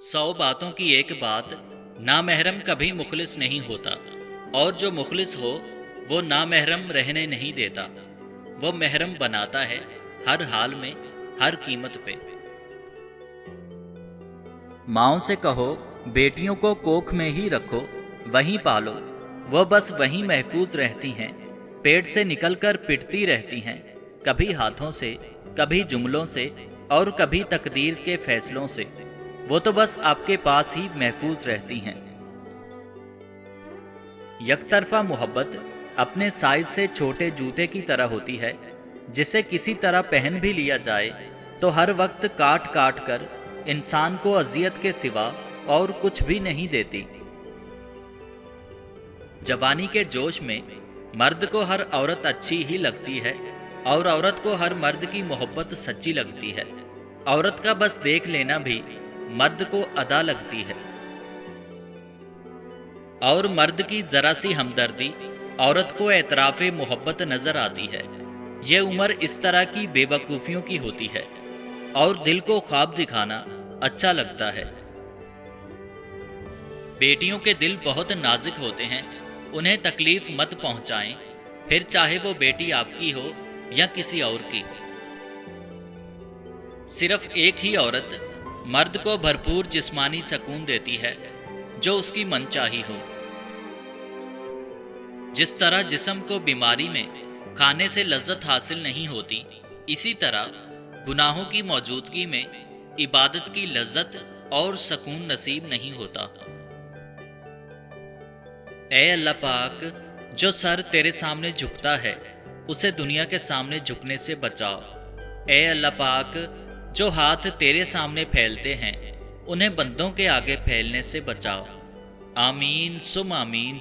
100 बातों की एक बात, नामहरम कभी मुखलिस नहीं होता, और जो मुखलिस हो वो नामहरम रहने नहीं देता। वो महरम बनाता है हर हाल में, हर कीमत पे। माँओं से कहो बेटियों को कोख में ही रखो, वहीं पालो, वो बस वहीं महफूज रहती हैं। पेट से निकलकर पिटती रहती हैं, कभी हाथों से, कभी जुमलों से, और कभी तकदीर के फैसलों से। वो तो बस आपके पास ही महफूज रहती हैं। यकतरफा मोहब्बत अपने साइज से छोटे जूते की तरह होती है, जिसे किसी तरह पहन भी लिया जाए तो हर वक्त काट काट कर इंसान को अजियत के सिवा और कुछ भी नहीं देती। जवानी के जोश में मर्द को हर औरत अच्छी ही लगती है, और औरत को हर मर्द की मोहब्बत सच्ची लगती है। औरत का बस देख लेना भी मर्द को अदा लगती है, और मर्द की जरा सी हमदर्दी औरत को एतराफ़े मोहब्बत नजर आती है। ये उम्र इस तरह की बेवकूफ़ियों की होती है, और दिल को ख्वाब दिखाना अच्छा लगता है। बेटियों के दिल बहुत नाजुक होते हैं, उन्हें तकलीफ मत पहुंचाएं, फिर चाहे वो बेटी आपकी हो या किसी और की। सिर्फ एक ही औरत मर्द को भरपूर जिस्मानी सुकून देती है, जो उसकी मनचाही हो। जिस तरह जिस्म को बीमारी में खाने से लज्जत हासिल नहीं होती, इसी तरह गुनाहों की मौजूदगी में इबादत की लज्जत और सुकून नसीब नहीं होता। ऐ अल्लाह पाक, जो सर तेरे सामने झुकता है उसे दुनिया के सामने झुकने से बचाओ। ऐ अल्लाह पाक, जो हाथ तेरे सामने फैलते हैं उन्हें बंदों के आगे फैलने से बचाओ। आमीन सुम आमीन।